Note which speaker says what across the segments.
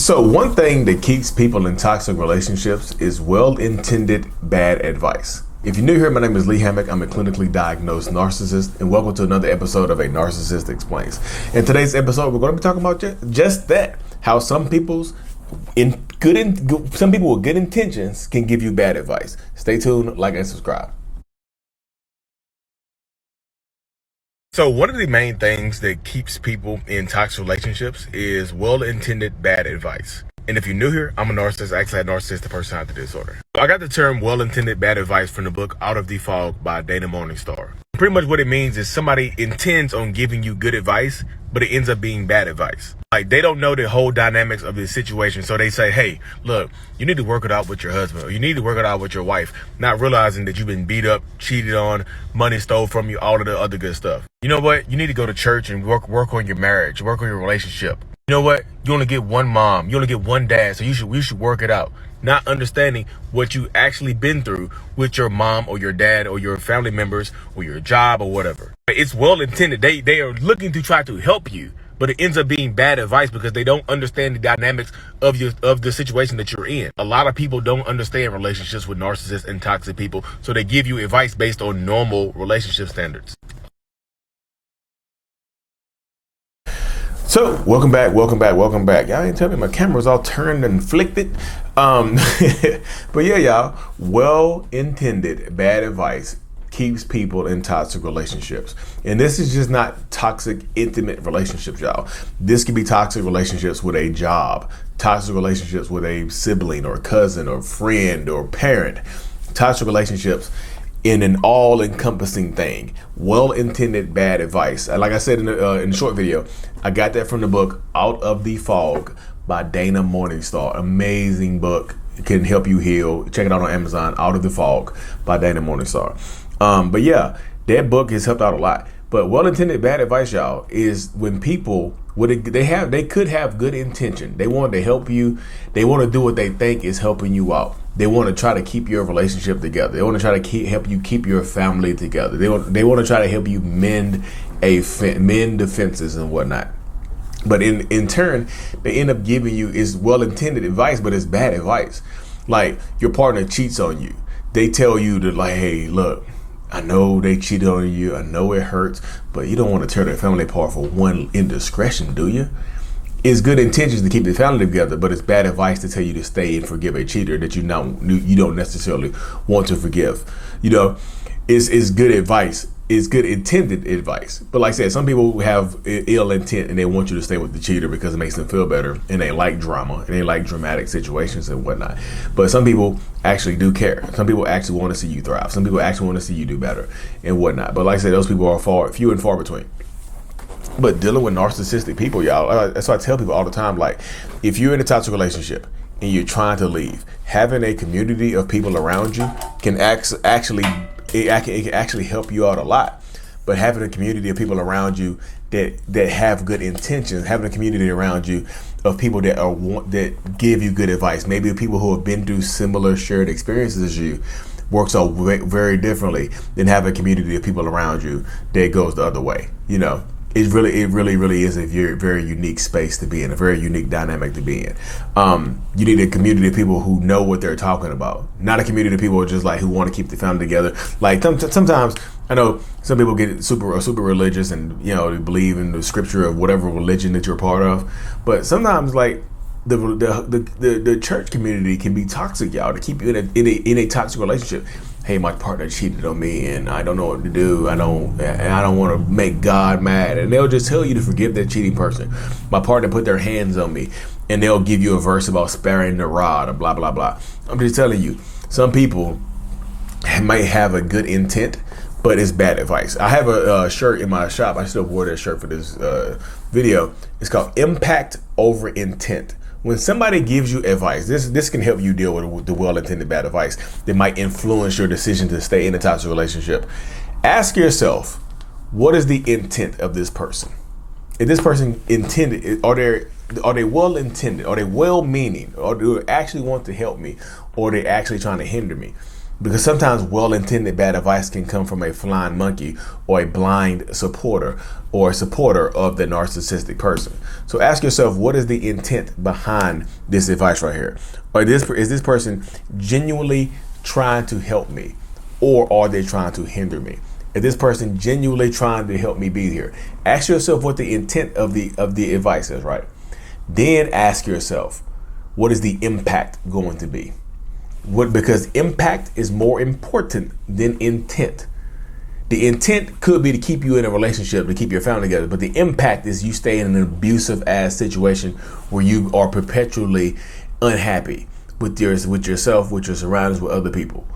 Speaker 1: So one thing that keeps people in toxic relationships is well-intended bad advice. If you're new here, my name is Lee Hammock. I'm a clinically diagnosed narcissist, and welcome to another episode of A Narcissist Explains. In today's episode, we're going to be talking about just that, how some people with good intentions can give you bad advice. Stay tuned, like and subscribe. So one of the main things that keeps people in toxic relationships is well-intended bad advice. And if you're new here, I'm a narcissist. I actually had narcissistic personality disorder. I got the term well-intended bad advice from the book Out of the Fog by Dana Morningstar. Pretty much what it means is somebody intends on giving you good advice, but it ends up being bad advice. Like, they don't know the whole dynamics of the situation. So they say, hey, look, you need to work it out with your husband, or you need to work it out with your wife, not realizing that you've been beat up, cheated on, money stole from you, all of the other good stuff. You know what? You need to go to church and work on your marriage, work on your relationship. You know what? You only get one mom, you only get one dad, so you should work it out. Not understanding what you actually been through with your mom or your dad or your family members or your job or whatever. It's well intended. They are looking to try to help you, but it ends up being bad advice because they don't understand the dynamics of the situation that you're in. A lot of people don't understand relationships with narcissists and toxic people, so they give you advice based on normal relationship standards. So, welcome back. Y'all ain't tell me my camera's all turned and flicked it. But yeah, y'all, well-intended bad advice keeps people in toxic relationships. And this is just not toxic, intimate relationships, y'all. This could be toxic relationships with a job, toxic relationships with a sibling or cousin or friend or parent, toxic relationships in an all-encompassing thing. Well-intended bad advice. Like I said in the short video, I got that from the book Out of the Fog by Dana Morningstar. Amazing book. It can help you heal. Check it out on Amazon. Out of the Fog by Dana Morningstar. But yeah, that book has helped out a lot. But well-intended bad advice, y'all, is when people they could have good intention. They want to help you. They want to do what they think is helping you out. They want to try to keep your relationship together. They want to try to help you keep your family together. They want to try to help you mend the fences and whatnot. But in turn, they end up giving you is well-intended advice, but it's bad advice. Like, your partner cheats on you. They tell you to, like, hey, look, I know they cheated on you. I know it hurts, but you don't want to tear their family apart for one indiscretion, do you? It's good intentions to keep the family together, but it's bad advice to tell you to stay and forgive a cheater that you don't necessarily want to forgive. You know, it's good advice. It's good intended advice. But like I said, some people have ill intent and they want you to stay with the cheater because it makes them feel better, and they like drama and they like dramatic situations and whatnot. But some people actually do care. Some people actually want to see you thrive. Some people actually want to see you do better and whatnot. But like I said, those people are few and far between. But dealing with narcissistic people, y'all, that's why I tell people all the time, like, if you're in a toxic relationship and you're trying to leave, having a community of people around you can actually help you out a lot. But having a community of people around you that have good intentions, having a community around you of people that give you good advice, maybe people who have been through similar shared experiences as you, works out very differently than having a community of people around you that goes the other way. You know, it really is a very unique space to be in, a very unique dynamic to be in. You need a community of people who know what they're talking about, not a community of people who are just like who want to keep the family together. Like, sometimes I know some people get super religious and, you know, they believe in the scripture of whatever religion that you're a part of, but sometimes, like, the church community can be toxic, y'all, to keep you in a toxic relationship. Hey, my partner cheated on me and I don't know what to do. I don't want to make God mad. And they'll just tell you to forgive that cheating person. My partner put their hands on me, and they'll give you a verse about sparing the rod or blah, blah, blah. I'm just telling you, some people might have a good intent, but it's bad advice. I have a shirt in my shop. I still wore that shirt for this video. It's called Impact Over Intent. When somebody gives you advice, this can help you deal with the well-intended bad advice that might influence your decision to stay in a toxic relationship. Ask yourself, what is the intent of this person? If this person intended, are they well-intended? Are they well-meaning? Or do they actually want to help me? Or are they actually trying to hinder me? Because sometimes well-intended bad advice can come from a flying monkey or a blind supporter or a supporter of the narcissistic person. So ask yourself, what is the intent behind this advice right here? Or is this person genuinely trying to help me, or are they trying to hinder me? Is this person genuinely trying to help me be here? Ask yourself what the intent of the advice is, right? Then ask yourself, what is the impact going to be? Because impact is more important than intent. The intent could be to keep you in a relationship, to keep your family together, but the impact is you stay in an abusive ass situation where you are perpetually unhappy with yourself, with your surroundings, with other people.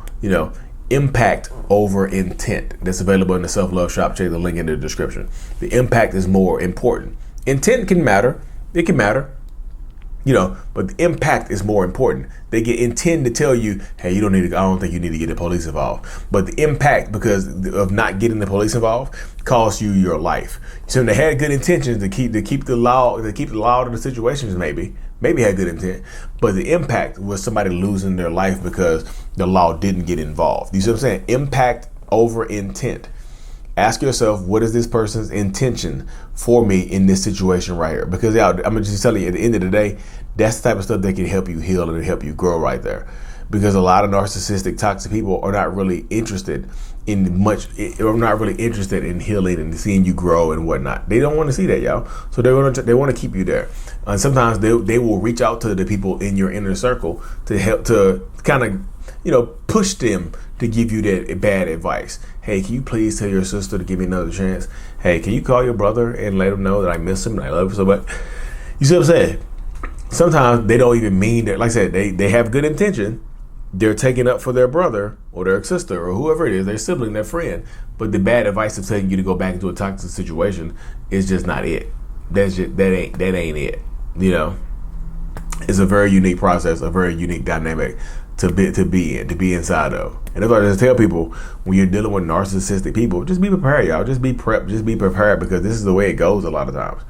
Speaker 1: Impact over intent. That's available in the self-love shop. Check the link in the description. The impact is more important. Intent can matter. It can matter. But the impact is more important. They intend to tell you, hey, I don't think you need to get the police involved. But the impact, because of not getting the police involved, costs you your life. So they had good intentions to keep the law in the situations, maybe had good intent, but the impact was somebody losing their life because the law didn't get involved. You see what I'm saying? Impact over intent. Ask yourself, what is this person's intention for me in this situation right here? Because I'm just telling you, at the end of the day, that's the type of stuff that can help you heal and help you grow right there. Because a lot of narcissistic, toxic people are not really interested in healing and seeing you grow and whatnot. They don't want to see that, y'all. So they want to keep you there. And sometimes they will reach out to the people in your inner circle to help, to kind of, push them to give you that bad advice. Hey, can you please tell your sister to give me another chance? Hey, can you call your brother and let him know that I miss him and I love him so much? You see what I'm saying? Sometimes they don't even mean that. Like I said, they have good intention. They're taking up for their brother or their sister or whoever it is, their sibling, their friend. But the bad advice of telling you to go back into a toxic situation is just not it. That ain't it. It's a very unique process, a very unique dynamic to be inside of. And that's why I just tell people, when you're dealing with narcissistic people, just be prepared, y'all. Just be prepared, because this is the way it goes a lot of times.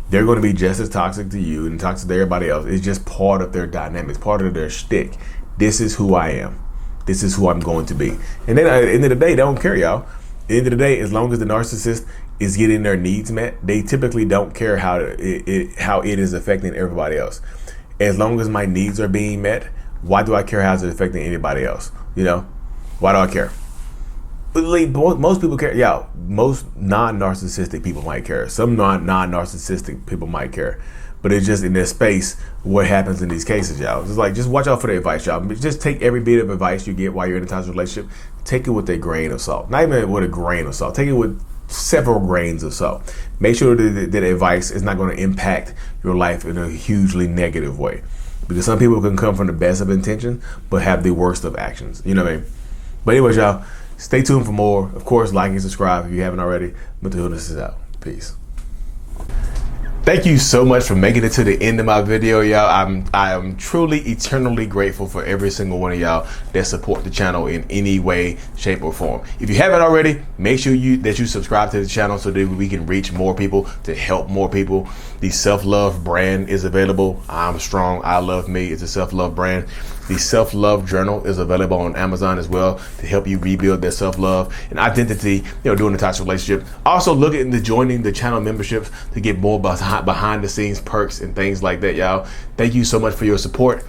Speaker 1: They're going to be just as toxic to you and toxic to everybody else. It's just part of their dynamics, part of their shtick. This is who I am. This is who I'm going to be. And then at the end of the day, they don't care, y'all. At the end of the day, as long as the narcissist is getting their needs met, they typically don't care how it is affecting everybody else. As long as my needs are being met, why do I care how it's affecting anybody else? Why do I care? But most people care. Yeah, most non-narcissistic people might care. Some non-narcissistic people might care. But it's just in their space what happens in these cases, y'all. Just watch out for the advice, y'all. Just take every bit of advice you get while you're in a toxic relationship. Take it with a grain of salt. Not even with a grain of salt. Take it with several grains of salt. Make sure that advice is not going to impact your life in a hugely negative way. Because some people can come from the best of intentions, but have the worst of actions. You know what I mean? But anyways, y'all, stay tuned for more. Of course, like and subscribe if you haven't already. But this is out. Peace. Thank you so much for making it to the end of my video, y'all. I am truly eternally grateful for every single one of y'all that support the channel in any way, shape, or form. If you haven't already, make sure that you subscribe to the channel so that we can reach more people, to help more people. The self-love brand is available. I'm strong. I love me. It's a self-love brand. The self-love journal is available on Amazon as well to help you rebuild that self-love and identity, during the toxic relationship. Also, look into joining the channel memberships to get more behind the scenes perks and things like that, y'all. Thank you so much for your support.